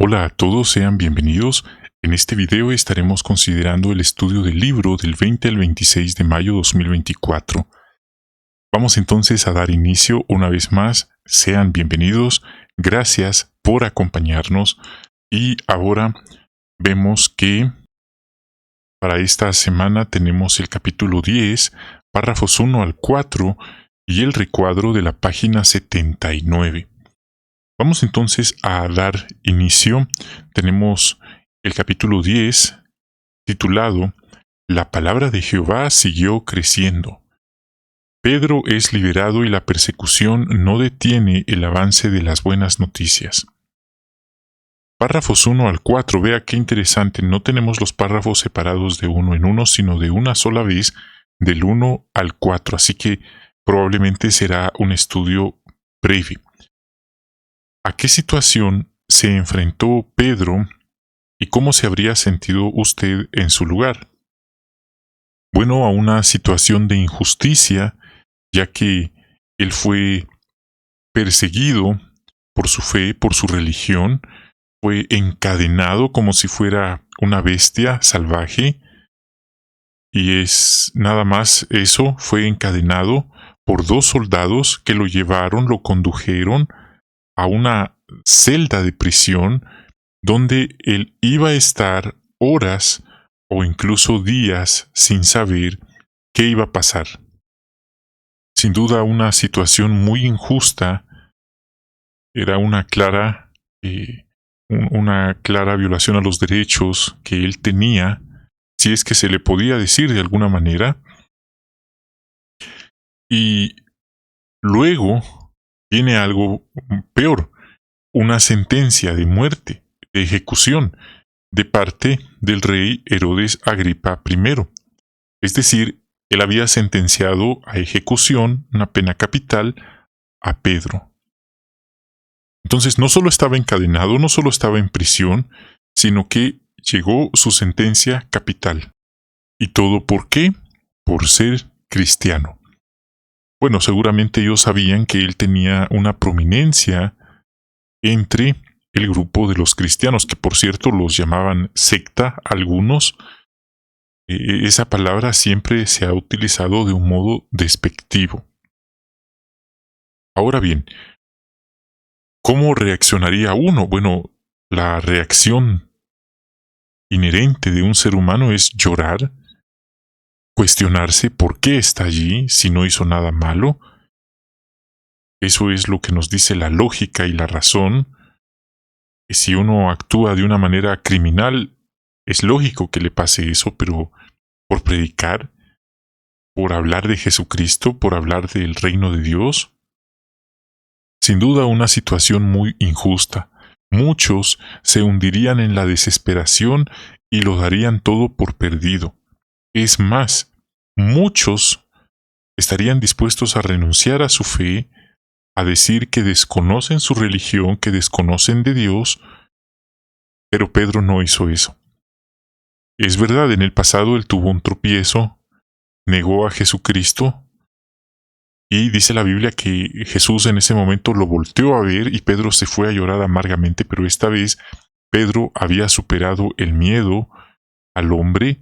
Hola a todos, sean bienvenidos. En este video estaremos considerando el estudio del libro del 20 al 26 de mayo 2024. Vamos entonces a dar inicio una vez más. Sean bienvenidos. Gracias por acompañarnos. Y ahora vemos que para esta semana tenemos el capítulo 10, párrafos 1 al 4 y el recuadro de la página 79. Vamos entonces a dar inicio. Tenemos el capítulo 10, titulado La palabra de Jehová siguió creciendo. Pedro es liberado y la persecución no detiene el avance de las buenas noticias. Párrafos 1 al 4, vea qué interesante, no tenemos los párrafos separados de uno en uno, sino de una sola vez, del 1 al 4, así que probablemente será un estudio breve. ¿A qué situación se enfrentó Pedro y cómo se habría sentido usted en su lugar? Bueno, a una situación de injusticia, ya que él fue perseguido por su fe, por su religión, fue encadenado como si fuera una bestia salvaje, y es nada más eso, fue encadenado por 2 soldados que lo llevaron, lo condujeron a una celda de prisión donde él iba a estar horas o incluso días sin saber qué iba a pasar. Sin duda una situación muy injusta, era una clara violación a los derechos que él tenía, si es que se le podía decir de alguna manera. Y luego viene algo peor, una sentencia de muerte, de ejecución, de parte del rey Herodes Agripa I. Es decir, él había sentenciado a ejecución, una pena capital, a Pedro. Entonces no solo estaba encadenado, no solo estaba en prisión, sino que llegó su sentencia capital. ¿Y todo por qué? Por ser cristiano. Bueno, seguramente ellos sabían que él tenía una prominencia entre el grupo de los cristianos, que por cierto los llamaban secta algunos. Esa palabra siempre se ha utilizado de un modo despectivo. Ahora bien, ¿cómo reaccionaría uno? Bueno, la reacción inherente de un ser humano es llorar, cuestionarse por qué está allí si no hizo nada malo. Eso es lo que nos dice la lógica y la razón. Si uno actúa de una manera criminal, es lógico que le pase eso, pero por predicar, por hablar de Jesucristo, por hablar del reino de Dios, sin duda una situación muy injusta. Muchos se hundirían en la desesperación y lo darían todo por perdido. Es más, muchos estarían dispuestos a renunciar a su fe, a decir que desconocen su religión, que desconocen de Dios, pero Pedro no hizo eso. Es verdad, en el pasado él tuvo un tropiezo, negó a Jesucristo, y dice la Biblia que Jesús en ese momento lo volteó a ver y Pedro se fue a llorar amargamente, pero esta vez Pedro había superado el miedo al hombre.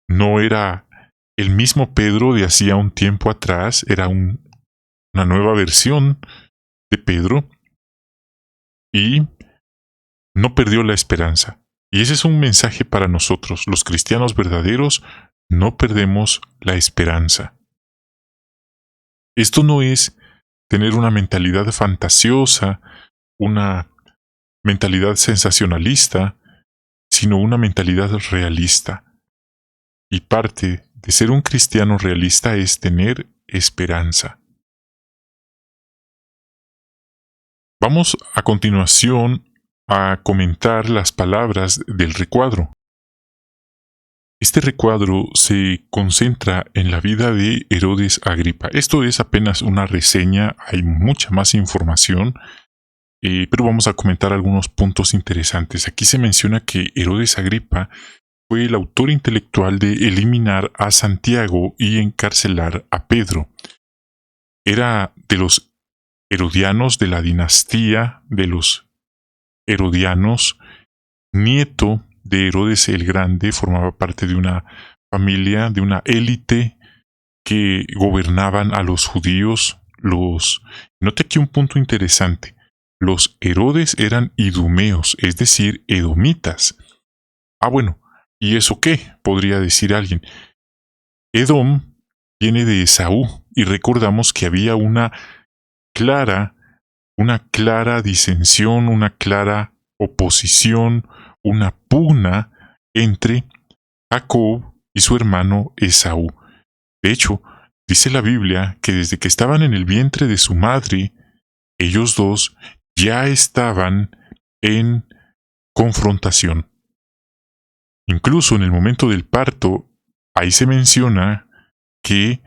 No era el mismo Pedro de hacía un tiempo atrás, era una nueva versión de Pedro, y no perdió la esperanza. Y ese es un mensaje para nosotros, los cristianos verdaderos, no perdemos la esperanza. Esto no es tener una mentalidad fantasiosa, una mentalidad sensacionalista, sino una mentalidad realista. Y parte de ser un cristiano realista es tener esperanza. Vamos a continuación a comentar las palabras del recuadro. Este recuadro se concentra en la vida de Herodes Agripa. Esto es apenas una reseña, hay mucha más información, pero vamos a comentar algunos puntos interesantes. Aquí se menciona que Herodes Agripa fue el autor intelectual de eliminar a Santiago y encarcelar a Pedro. Era de los herodianos de la dinastía de los herodianos, nieto de Herodes el Grande, formaba parte de una familia, de una élite que gobernaban a los judíos. Note aquí un punto interesante. Los Herodes eran idumeos, es decir, edomitas. Bueno, ¿y eso qué? Podría decir alguien. Edom viene de Esaú, y recordamos que había una clara disensión, una clara oposición, una pugna entre Jacob y su hermano Esaú. De hecho, dice la Biblia que desde que estaban en el vientre de su madre, ellos dos ya estaban en confrontación. Incluso en el momento del parto, ahí se menciona que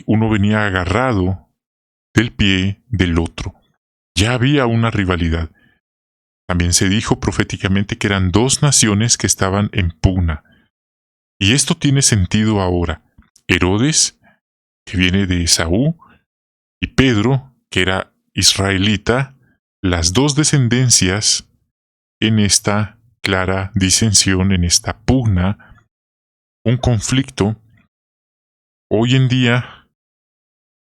uno venía agarrado del pie del otro. Ya había una rivalidad. También se dijo proféticamente que eran dos naciones que estaban en pugna. Y esto tiene sentido ahora. Herodes, que viene de Esaú, y Pedro, que era israelita, las dos descendencias en esta clara disensión, en esta pugna, un conflicto. Hoy en día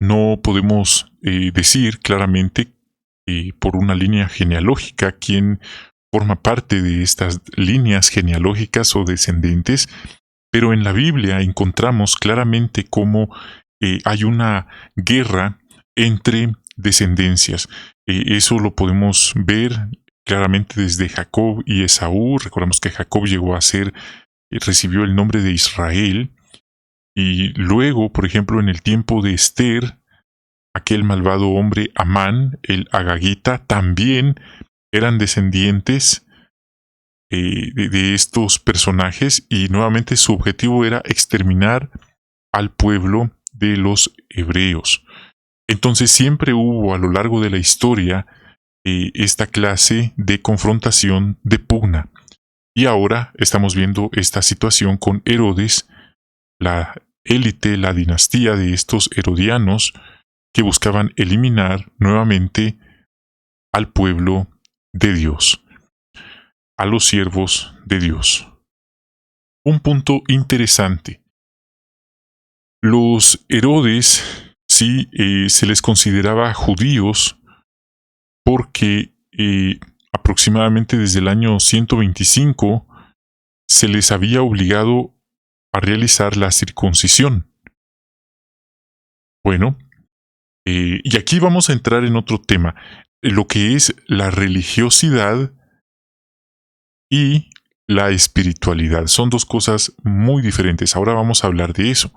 no podemos decir claramente por una línea genealógica quién forma parte de estas líneas genealógicas o descendentes, pero en la Biblia encontramos claramente cómo hay una guerra entre descendencias. Eso lo podemos ver claramente desde Jacob y Esaú. Recordamos que Jacob llegó a recibió el nombre de Israel, y luego, por ejemplo, en el tiempo de Esther, aquel malvado hombre Amán, el agagita, también eran descendientes de estos personajes, y nuevamente su objetivo era exterminar al pueblo de los hebreos. Entonces siempre hubo a lo largo de la historia esta clase de confrontación, de pugna. Y ahora estamos viendo esta situación con Herodes, la élite, la dinastía de estos herodianos que buscaban eliminar nuevamente al pueblo de Dios, a los siervos de Dios. Un punto interesante. Los Herodes, sí, se les consideraba judíos porque aproximadamente desde el año 125 se les había obligado a realizar la circuncisión. Bueno, y aquí vamos a entrar en otro tema, lo que es la religiosidad y la espiritualidad. Son dos cosas muy diferentes. Ahora vamos a hablar de eso.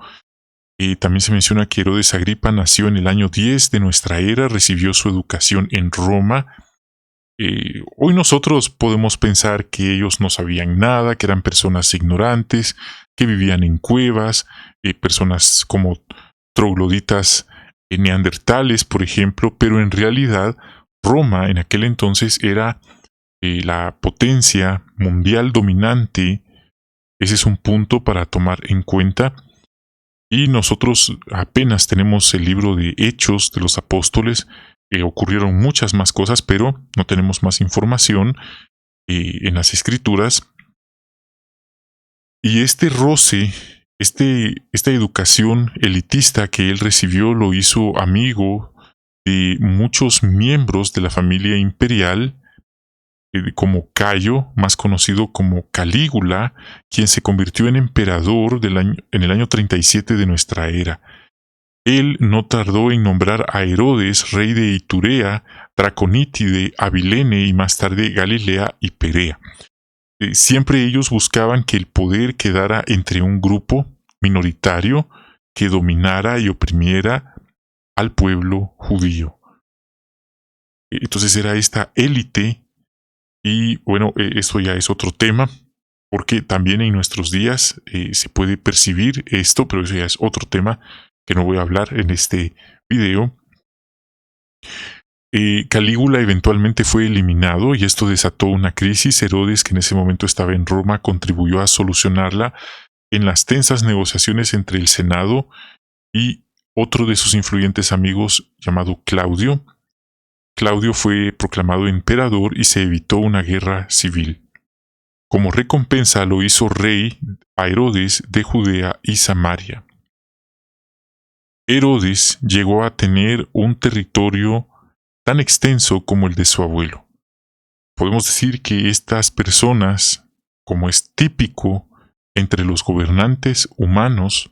También se menciona que Herodes Agripa nació en el año 10 de nuestra era, recibió su educación en Roma. Hoy nosotros podemos pensar que ellos no sabían nada, que eran personas ignorantes, que vivían en cuevas, personas como trogloditas neandertales, por ejemplo, pero en realidad Roma en aquel entonces era la potencia mundial dominante. Ese es un punto para tomar en cuenta. Y nosotros apenas tenemos el libro de Hechos de los Apóstoles. Ocurrieron muchas más cosas, pero no tenemos más información en las Escrituras. Y este roce, esta educación elitista que él recibió, lo hizo amigo de muchos miembros de la familia imperial, como Cayo, más conocido como Calígula, quien se convirtió en emperador en el año 37 de nuestra era. Él no tardó en nombrar a Herodes rey de Iturea, Traconítide, Abilene y más tarde Galilea y Perea. Siempre ellos buscaban que el poder quedara entre un grupo minoritario que dominara y oprimiera al pueblo judío. Entonces era esta élite. Y bueno, esto ya es otro tema, porque también en nuestros días se puede percibir esto, pero eso ya es otro tema que no voy a hablar en este video. Calígula eventualmente fue eliminado y esto desató una crisis. Herodes, que en ese momento estaba en Roma, contribuyó a solucionarla en las tensas negociaciones entre el Senado y otro de sus influyentes amigos llamado Claudio. Claudio fue proclamado emperador y se evitó una guerra civil. Como recompensa lo hizo rey a Herodes de Judea y Samaria. Herodes llegó a tener un territorio tan extenso como el de su abuelo. Podemos decir que estas personas, como es típico entre los gobernantes humanos,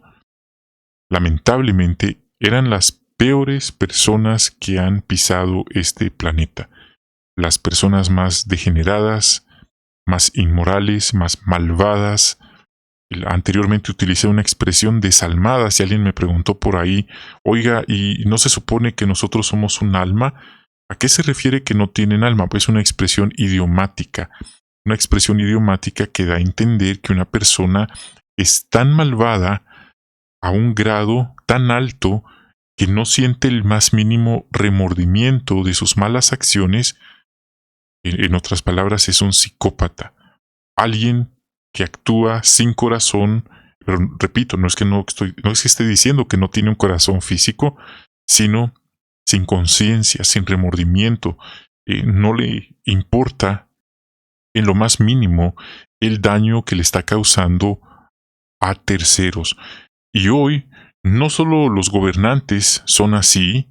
lamentablemente eran las peores personas que han pisado este planeta. Las personas más degeneradas, más inmorales, más malvadas. Anteriormente utilicé una expresión desalmada. Si alguien me preguntó por ahí, oiga, ¿y no se supone que nosotros somos un alma? ¿A qué se refiere que no tienen alma? Pues una expresión idiomática. Una expresión idiomática que da a entender que una persona es tan malvada a un grado tan alto que no siente el más mínimo remordimiento de sus malas acciones. En otras palabras, es un psicópata. Alguien que actúa sin corazón, pero repito, no es que esté diciendo que no tiene un corazón físico, sino sin conciencia, sin remordimiento. No le importa en lo más mínimo el daño que le está causando a terceros. Y hoy, no solo los gobernantes son así,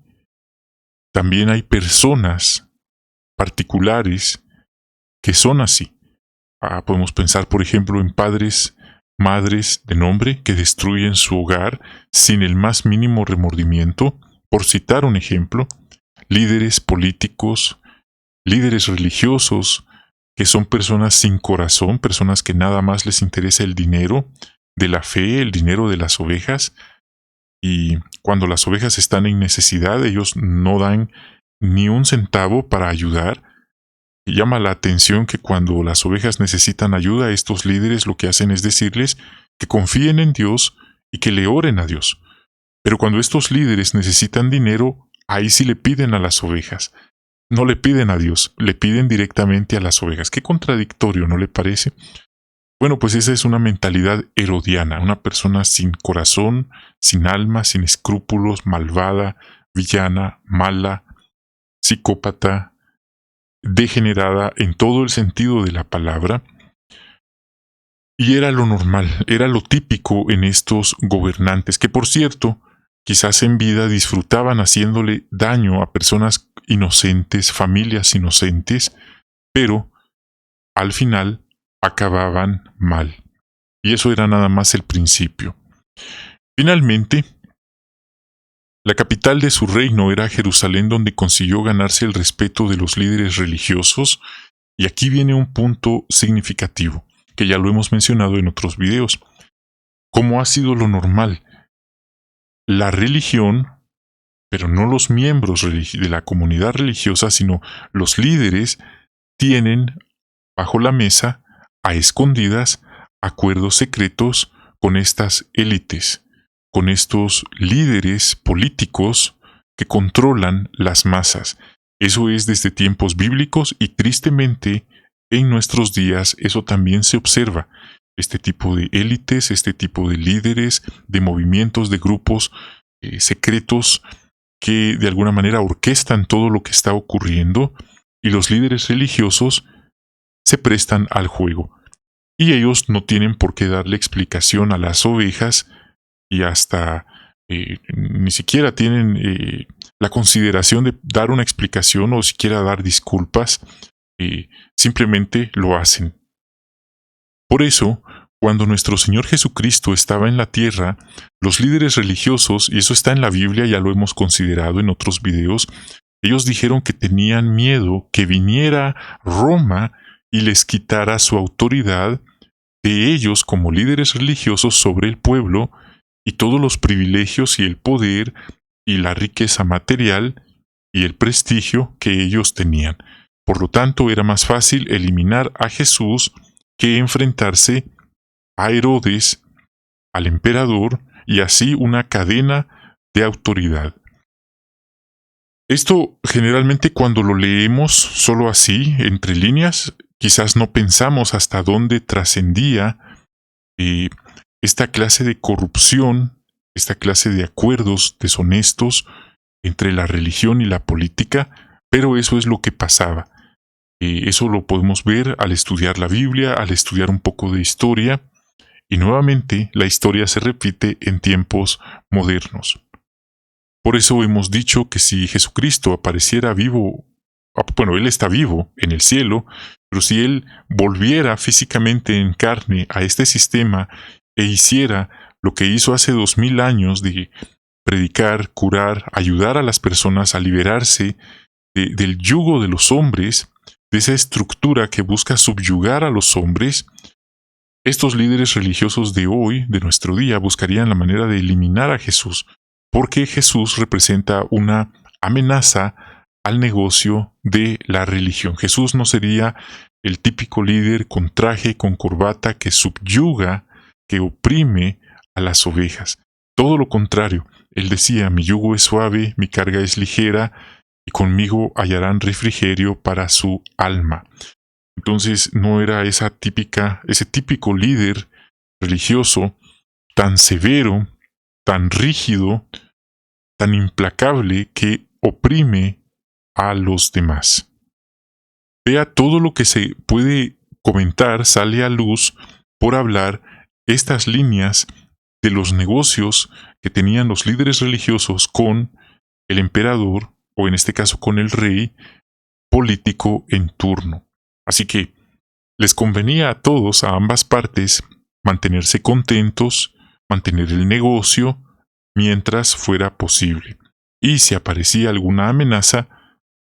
también hay personas particulares que son así. Podemos pensar, por ejemplo, en padres, madres de nombre que destruyen su hogar sin el más mínimo remordimiento, por citar un ejemplo, líderes políticos, líderes religiosos, que son personas sin corazón, personas que nada más les interesa el dinero de la fe, el dinero de las ovejas, y cuando las ovejas están en necesidad, ellos no dan ni un centavo para ayudar. Y llama la atención que cuando las ovejas necesitan ayuda, estos líderes lo que hacen es decirles que confíen en Dios y que le oren a Dios. Pero cuando estos líderes necesitan dinero, ahí sí le piden a las ovejas. No le piden a Dios, le piden directamente a las ovejas. Qué contradictorio, ¿no le parece? Bueno, pues esa es una mentalidad herodiana, una persona sin corazón, sin alma, sin escrúpulos, malvada, villana, mala, psicópata, degenerada en todo el sentido de la palabra. Y era lo normal, era lo típico en estos gobernantes, que por cierto, quizás en vida disfrutaban haciéndole daño a personas inocentes, familias inocentes, pero al final acababan mal. Y eso era nada más el principio. Finalmente, la capital de su reino era Jerusalén, donde consiguió ganarse el respeto de los líderes religiosos. Y aquí viene un punto significativo, que ya lo hemos mencionado en otros videos. Como ha sido lo normal, la religión, pero no los miembros de la comunidad religiosa, sino los líderes, tienen bajo la mesa, a escondidas, acuerdos secretos con estas élites, con estos líderes políticos que controlan las masas. Eso es desde tiempos bíblicos y tristemente en nuestros días eso también se observa. Este tipo de élites, este tipo de líderes, de movimientos, de grupos secretos que de alguna manera orquestan todo lo que está ocurriendo, y los líderes religiosos se prestan al juego. Y ellos no tienen por qué darle explicación a las ovejas y hasta ni siquiera tienen la consideración de dar una explicación o siquiera dar disculpas. Simplemente lo hacen. Por eso, cuando nuestro Señor Jesucristo estaba en la tierra, los líderes religiosos, y eso está en la Biblia, ya lo hemos considerado en otros videos, ellos dijeron que tenían miedo que viniera Roma y les quitara su autoridad de ellos como líderes religiosos sobre el pueblo y todos los privilegios y el poder y la riqueza material y el prestigio que ellos tenían. Por lo tanto, era más fácil eliminar a Jesús que enfrentarse a Herodes, al emperador, y así una cadena de autoridad. Esto generalmente cuando lo leemos solo así, entre líneas, quizás no pensamos hasta dónde trascendía esta clase de corrupción, esta clase de acuerdos deshonestos entre la religión y la política, Pero eso es lo que pasaba. Eso lo podemos ver al estudiar la Biblia, al estudiar un poco de historia, y nuevamente la historia se repite en tiempos modernos. Por eso hemos dicho que si Jesucristo apareciera vivo, bueno, Él está vivo en el cielo, pero si Él volviera físicamente en carne a este sistema e hiciera lo que hizo hace 2000 años de predicar, curar, ayudar a las personas a liberarse del yugo de los hombres, de esa estructura que busca subyugar a los hombres, estos líderes religiosos de hoy, de nuestro día, buscarían la manera de eliminar a Jesús, porque Jesús representa una amenaza al negocio de la religión. Jesús no sería el típico líder con traje, con corbata, que subyuga, que oprime a las ovejas. Todo lo contrario, Él decía, mi yugo es suave, mi carga es ligera, y conmigo hallarán refrigerio para su alma. Entonces no era ese típico líder religioso tan severo, tan rígido, tan implacable que oprime a los demás. Vea, todo lo que se puede comentar sale a luz por hablar estas líneas de los negocios que tenían los líderes religiosos con el emperador, o en este caso con el rey político en turno. Así que les convenía a todos, a ambas partes, mantenerse contentos, mantener el negocio mientras fuera posible, y si aparecía alguna amenaza,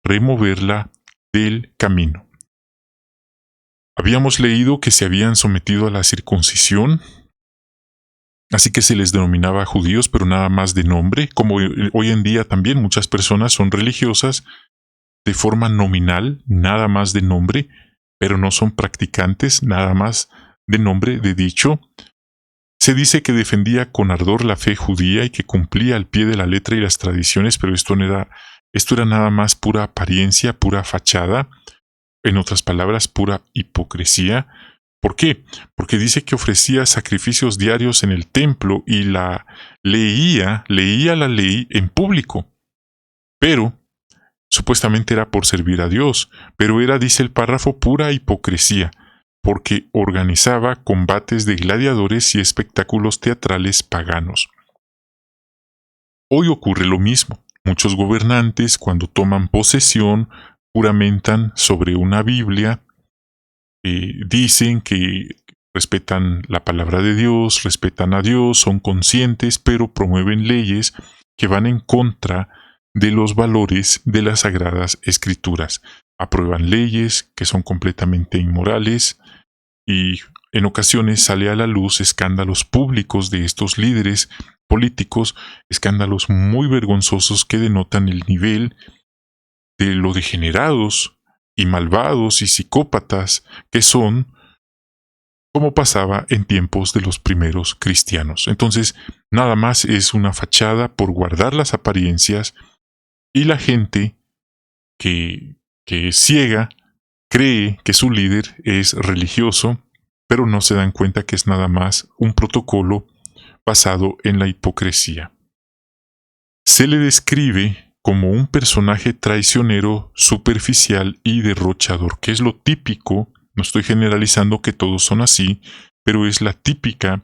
removerla del camino. Habíamos leído que se habían sometido a la circuncisión, así que se les denominaba judíos, pero nada más de nombre, como hoy en día también muchas personas son religiosas de forma nominal, nada más de nombre, pero no son practicantes, nada más de nombre, de dicho. Se dice que defendía con ardor la fe judía y que cumplía al pie de la letra y las tradiciones, pero esto era nada más pura apariencia, pura fachada, en otras palabras, pura hipocresía. ¿Por qué? Porque dice que ofrecía sacrificios diarios en el templo y leía la ley en público. Pero supuestamente era por servir a Dios, pero era, dice el párrafo, pura hipocresía, porque organizaba combates de gladiadores y espectáculos teatrales paganos. Hoy ocurre lo mismo. Muchos gobernantes, cuando toman posesión, juramentan sobre una Biblia, dicen que respetan la palabra de Dios, respetan a Dios, son conscientes, pero promueven leyes que van en contra de los valores de las Sagradas Escrituras. Aprueban leyes que son completamente inmorales y en ocasiones sale a la luz escándalos públicos de estos líderes políticos, escándalos muy vergonzosos que denotan el nivel de lo degenerados y malvados y psicópatas que son, como pasaba en tiempos de los primeros cristianos. Entonces, nada más es una fachada por guardar las apariencias, y la gente que es ciega cree que su líder es religioso, pero no se dan cuenta que es nada más un protocolo basado en la hipocresía. Se le describe como un personaje traicionero, superficial y derrochador, que es lo típico. No estoy generalizando que todos son así, pero es la típica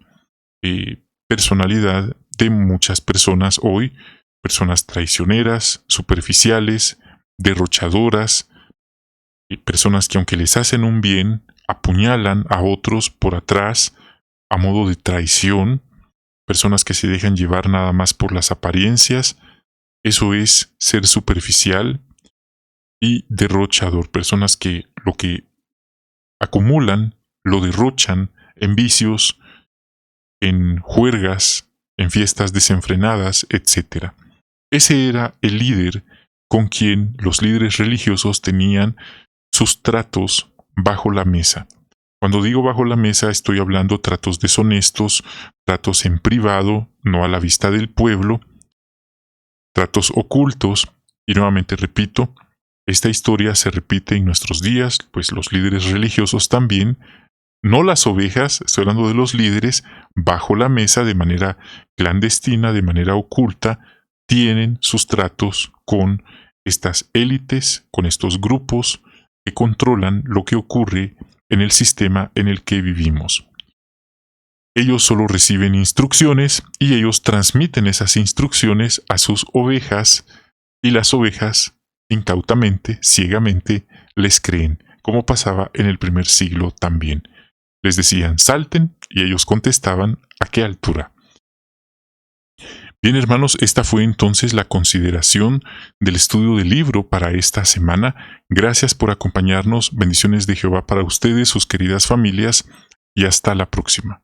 personalidad de muchas personas hoy. Personas traicioneras, superficiales, derrochadoras, y personas que aunque les hacen un bien, apuñalan a otros por atrás a modo de traición, personas que se dejan llevar nada más por las apariencias. Eso es ser superficial y derrochador, personas que lo que acumulan lo derrochan en vicios, en juergas, en fiestas desenfrenadas, etc. Ese era el líder con quien los líderes religiosos tenían sus tratos bajo la mesa. Cuando digo bajo la mesa estoy hablando tratos deshonestos, tratos en privado, no a la vista del pueblo, tratos ocultos, y nuevamente repito, esta historia se repite en nuestros días, pues los líderes religiosos también, no las ovejas, estoy hablando de los líderes, bajo la mesa de manera clandestina, de manera oculta, tienen sus tratos con estas élites, con estos grupos que controlan lo que ocurre en el sistema en el que vivimos. Ellos solo reciben instrucciones y ellos transmiten esas instrucciones a sus ovejas y las ovejas incautamente, ciegamente, les creen, como pasaba en el primer siglo también. Les decían salten y ellos contestaban ¿a qué altura? Bien, hermanos, esta fue entonces la consideración del estudio del libro para esta semana. Gracias por acompañarnos. Bendiciones de Jehová para ustedes, sus queridas familias, y hasta la próxima.